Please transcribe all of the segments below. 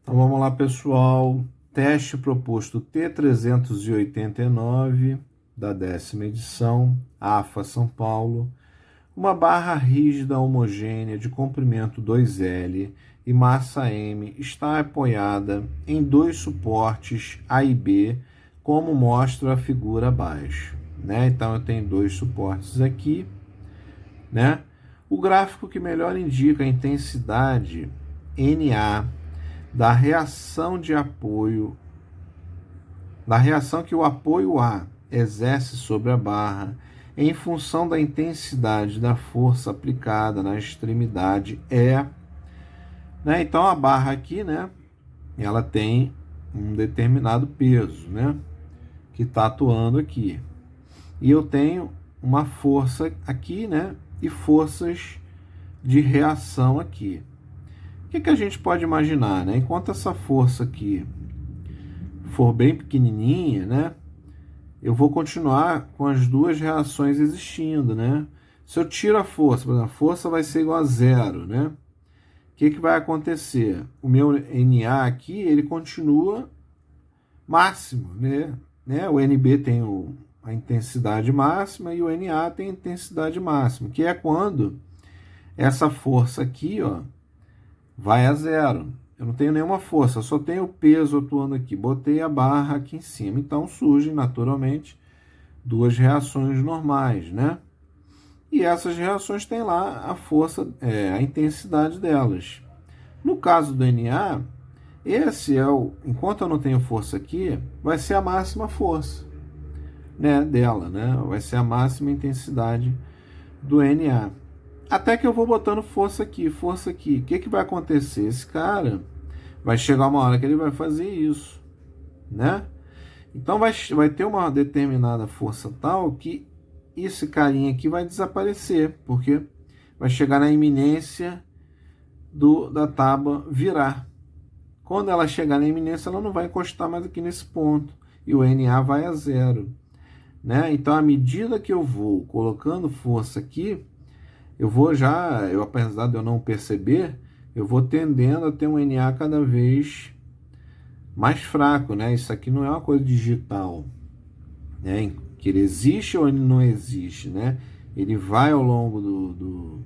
Então vamos lá, pessoal. Teste proposto T389 da 10ª edição, AFA São Paulo. Uma barra rígida homogênea de comprimento 2L e massa M está apoiada em dois suportes A e B, como mostra a figura abaixo. Então eu tenho dois suportes aqui. O gráfico que melhor indica a intensidade NA da reação de apoio, da reação que o apoio A exerce sobre a barra em função da intensidade da força aplicada na extremidade é, então a barra aqui, ela tem um determinado peso, que está atuando aqui. E eu tenho uma força aqui, e forças de reação aqui. O que a gente pode imaginar, Enquanto essa força aqui for bem pequenininha, eu vou continuar com as duas reações existindo, Se eu tiro a força, por exemplo, a força vai ser igual a zero, O que vai acontecer? O meu NA aqui, ele continua máximo, O NB tem a intensidade máxima e o NA tem a intensidade máxima, que é quando essa força aqui, vai a zero. Eu não tenho nenhuma força, só tenho o peso atuando aqui. Botei a barra aqui em cima. Então surgem naturalmente duas reações normais, E essas reações têm lá a força, a intensidade delas. No caso do NA, esse é enquanto eu não tenho força aqui, vai ser a máxima força, dela, Vai ser a máxima intensidade do NA. Até que eu vou botando força aqui, força aqui. O que vai acontecer? Esse cara vai chegar uma hora que ele vai fazer isso, Então vai ter uma determinada força tal que esse carinha aqui vai desaparecer, porque vai chegar na iminência da tábua virar. Quando ela chegar na iminência, ela não vai encostar mais aqui nesse ponto, e o NA vai a zero, Então, à medida que eu vou colocando força aqui, apesar de eu não perceber, eu vou tendendo a ter um NA cada vez mais fraco, Isso aqui não é uma coisa digital, Que ele existe ou ele não existe, Ele vai ao longo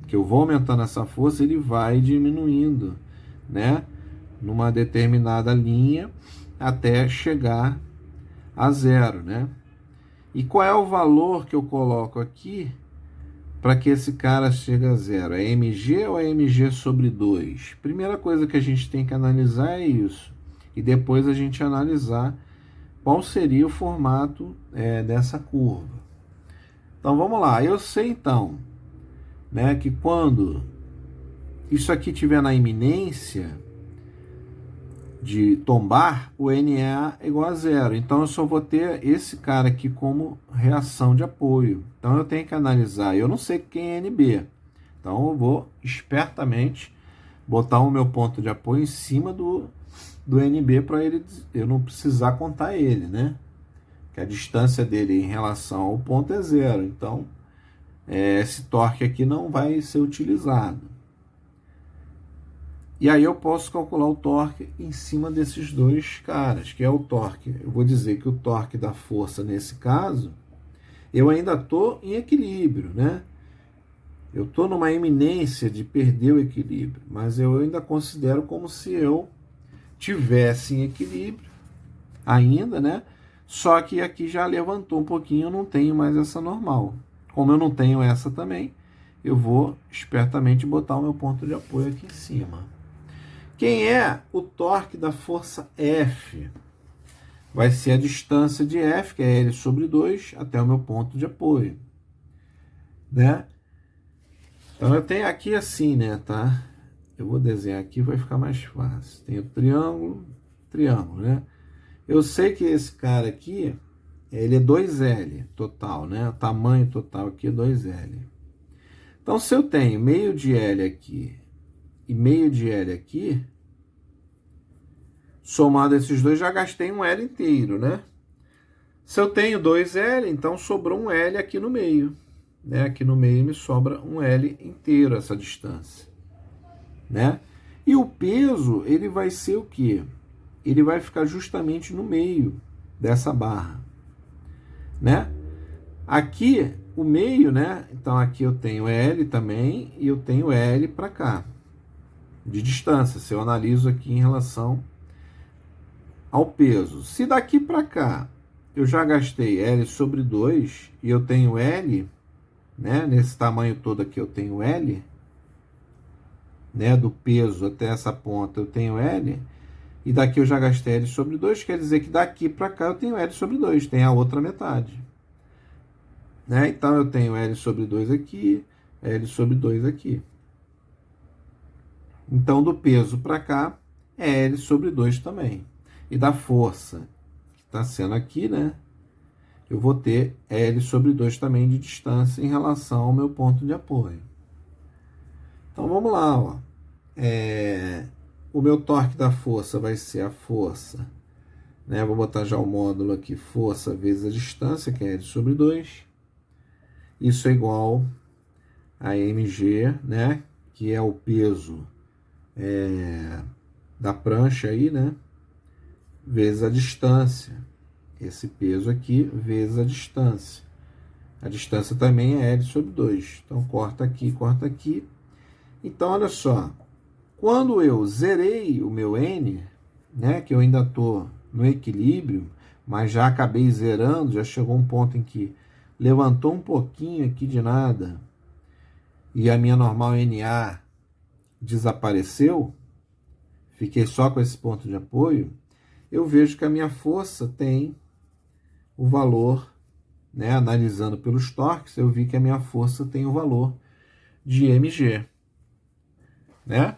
que eu vou aumentando essa força, ele vai diminuindo, Numa determinada linha até chegar a zero, E qual é o valor que eu coloco aqui para que esse cara chegue a zero? É mg ou é mg sobre 2? Primeira coisa que a gente tem que analisar é isso. E depois a gente analisar qual seria o formato dessa curva. Então vamos lá. Eu sei então que quando isso aqui estiver na iminência de tombar, o NA é igual a zero. Então eu só vou ter esse cara aqui como reação de apoio. Então eu tenho que analisar. Eu não sei quem é NB. Então eu vou espertamente botar o meu ponto de apoio em cima do NB para eu não precisar contar ele, Que a distância dele em relação ao ponto é zero. Então esse torque aqui não vai ser utilizado. E aí eu posso calcular o torque em cima desses dois caras, que é o torque. Eu vou dizer que o torque da força, nesse caso, eu ainda estou em equilíbrio, Eu estou numa iminência de perder o equilíbrio, mas eu ainda considero como se eu tivesse em equilíbrio ainda, Só que aqui já levantou um pouquinho, eu não tenho mais essa normal. Como eu não tenho essa também, eu vou espertamente botar o meu ponto de apoio aqui em cima. Quem é o torque da força F? Vai ser a distância de F, que é L sobre 2, até o meu ponto de apoio. Então eu tenho aqui assim, tá? Eu vou desenhar aqui, vai ficar mais fácil. Tem o triângulo, Eu sei que esse cara aqui, ele é 2L total, O tamanho total aqui é 2L. Então se eu tenho meio de L aqui e meio de L aqui, somado esses dois, já gastei um L inteiro, Se eu tenho 2L, então sobrou um L aqui no meio, Aqui no meio me sobra um L inteiro essa distância, E o peso, ele vai ser o quê? Ele vai ficar justamente no meio dessa barra, né? Aqui, o meio, né? Então aqui eu tenho L também e eu tenho L para cá, de distância, se eu analiso aqui em relação ao peso. Se daqui para cá eu já gastei L sobre 2 e eu tenho L, né? Nesse tamanho todo aqui eu tenho L, né? Do peso até essa ponta eu tenho L, e daqui eu já gastei L sobre 2, quer dizer que daqui para cá eu tenho L sobre 2, tem a outra metade. Né? Então eu tenho L sobre 2 aqui, L sobre 2 aqui. Então do peso para cá é L sobre 2 também. E da força que está sendo aqui, né? Eu vou ter L sobre 2 também de distância em relação ao meu ponto de apoio. Então vamos lá, ó. O meu torque da força vai ser a força, né? Vou botar já o módulo aqui, força vezes a distância, que é L sobre 2. Isso é igual a mg, né? Que é o peso da prancha aí, né? Vezes a distância. Esse peso aqui vezes a distância. A distância também é L sobre 2. Então, corta aqui, corta aqui. Então, olha só. Quando eu zerei o meu N, né? Que eu ainda estou no equilíbrio, mas já acabei zerando, já chegou um ponto em que levantou um pouquinho aqui de nada e a minha normal NA desapareceu, fiquei só com esse ponto de apoio, eu vejo que a minha força tem o valor, né, analisando pelos torques, eu vi que a minha força tem o valor de mg, né?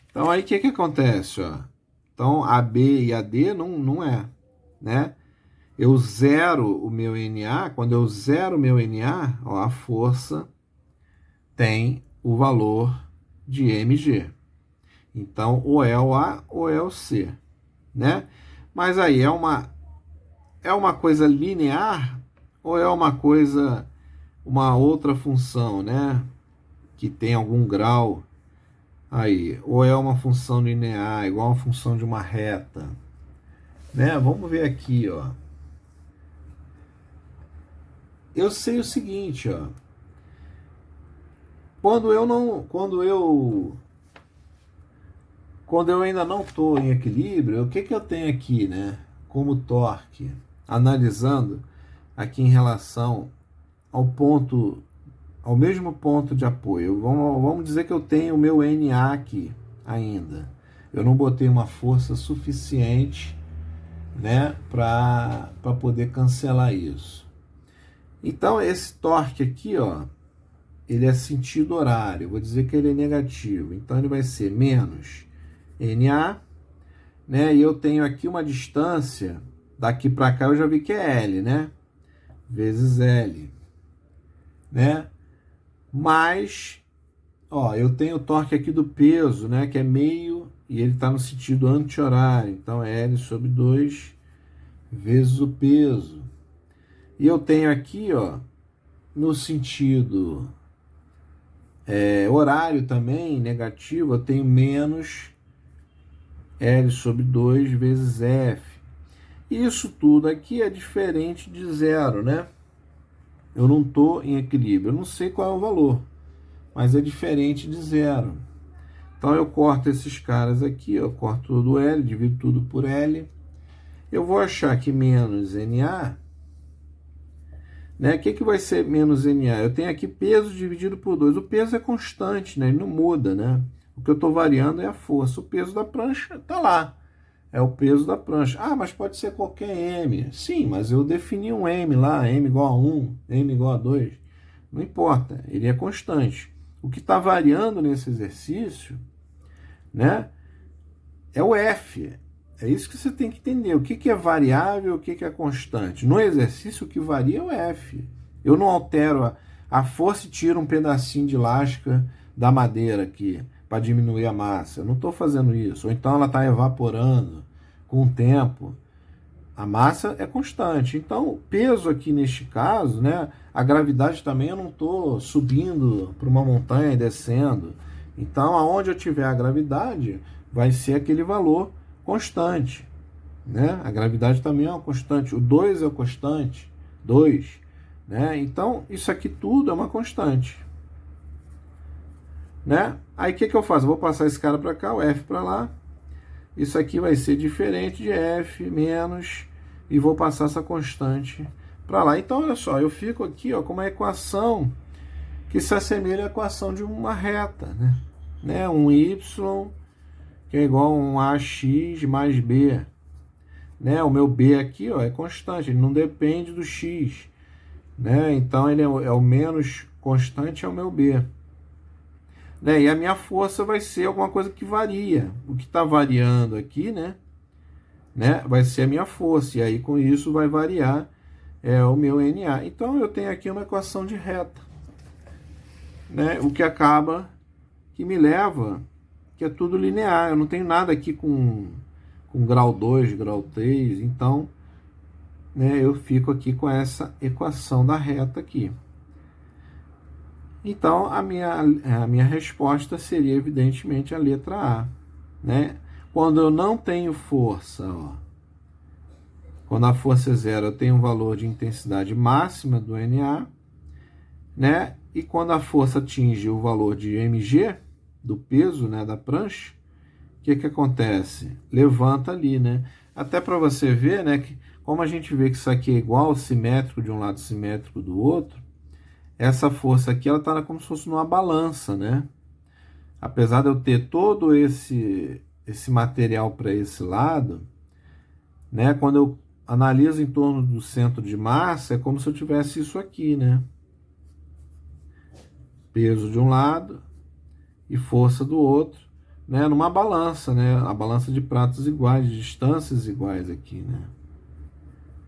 Então aí o que acontece, ó? Então a B e a D não é, né? Eu zero o meu NA, quando eu zero o meu NA, ó, a força tem o valor de mg. Então, ou é o A ou é o C, né? Mas aí é uma coisa linear ou é uma outra função, né? Que tem algum grau aí. Ou é uma função linear, igual uma função de uma reta, né? Vamos ver aqui, ó. Eu sei o seguinte, ó. Quando eu ainda não estou em equilíbrio, o que eu tenho aqui, né? Como torque, analisando aqui em relação ao mesmo ponto de apoio. Vamos dizer que eu tenho o meu NA aqui ainda. Eu não botei uma força suficiente, né, para poder cancelar isso. Então, esse torque aqui, ó, ele é sentido horário. Vou dizer que ele é negativo. Então, ele vai ser menos NA, né? E eu tenho aqui uma distância, daqui para cá eu já vi que é L, né? Vezes L, né? Mas, ó, eu tenho o torque aqui do peso, né? Que é meio, e ele está no sentido anti-horário. Então, é L sobre 2 vezes o peso. E eu tenho aqui, ó, no sentido horário também, negativo, eu tenho menos L sobre 2 vezes F. Isso tudo aqui é diferente de zero, né? Eu não estou em equilíbrio, eu não sei qual é o valor, mas é diferente de zero. Então eu corto esses caras aqui, eu corto tudo L, divido tudo por L. Eu vou achar que menos NA, né? O que vai ser menos NA? Eu tenho aqui peso dividido por 2. O peso é constante, né? Ele não muda, né? O que eu estou variando é a força. O peso da prancha está lá. É o peso da prancha. Ah, mas pode ser qualquer M. Sim, mas eu defini um M lá. M igual a 1, M igual a 2. Não importa. Ele é constante. O que está variando nesse exercício, né? É o F. É isso que você tem que entender. O que é variável e o que é constante. No exercício, o que varia é o F. Eu não altero a força e tiro um pedacinho de lasca da madeira aqui para diminuir a massa. Eu não estou fazendo isso. Ou então ela está evaporando com o tempo. A massa é constante. Então, o peso aqui neste caso, né? A gravidade também, eu não estou subindo para uma montanha e descendo. Então, aonde eu tiver a gravidade, vai ser aquele valor constante, né? A gravidade também é uma constante. O 2 é o constante, 2, né? Então, isso aqui tudo é uma constante, né? Aí, o que que eu faço? Eu vou passar esse cara para cá, o F para lá. Isso aqui vai ser diferente de F menos, e vou passar essa constante para lá. Então, olha só, eu fico aqui, ó, com uma equação que se assemelha à equação de uma reta, né? Um y que é igual a um ax mais b, né? O meu b aqui, ó, é constante, ele não depende do x, né? Então ele é o menos constante, é o meu b, né? E a minha força vai ser alguma coisa que varia. O que está variando aqui, né? Vai ser a minha força, e aí com isso vai variar o meu NA. Então eu tenho aqui uma equação de reta, né? O que acaba que me leva, que é tudo linear. Eu não tenho nada aqui com grau 2, grau 3, então, né, eu fico aqui com essa equação da reta aqui. Então, a minha resposta seria, evidentemente, a letra A, né? Quando eu não tenho força, ó, quando a força é zero, eu tenho um valor de intensidade máxima do NA, né? E quando a força atinge o valor de mg, do peso, né, da prancha, o que que acontece? Levanta ali, né? Até para você ver, né, que como a gente vê que isso aqui é igual, simétrico de um lado, simétrico do outro, essa força aqui, ela está como se fosse numa balança, né? Apesar de eu ter todo esse material para esse lado, né? Quando eu analiso em torno do centro de massa, é como se eu tivesse isso aqui, né? Peso de um lado e força do outro, né? Numa balança, né? A balança de pratos iguais, de distâncias iguais aqui, né?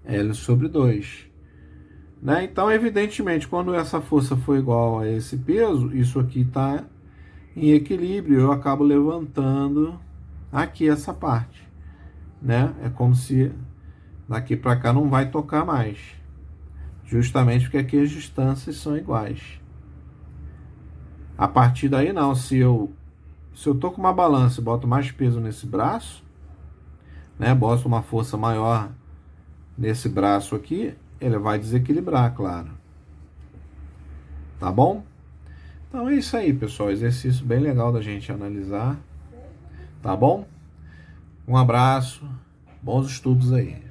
L sobre 2. Né? Então, evidentemente, quando essa força for igual a esse peso, isso aqui está em equilíbrio, eu acabo levantando aqui essa parte, né? É como se daqui para cá não vai tocar mais, justamente porque aqui as distâncias são iguais. A partir daí não, se eu tô com uma balança e boto mais peso nesse braço, né? Boto uma força maior nesse braço aqui, ele vai desequilibrar, claro. Tá bom? Então é isso aí, pessoal. Exercício bem legal da gente analisar. Tá bom? Um abraço. Bons estudos aí.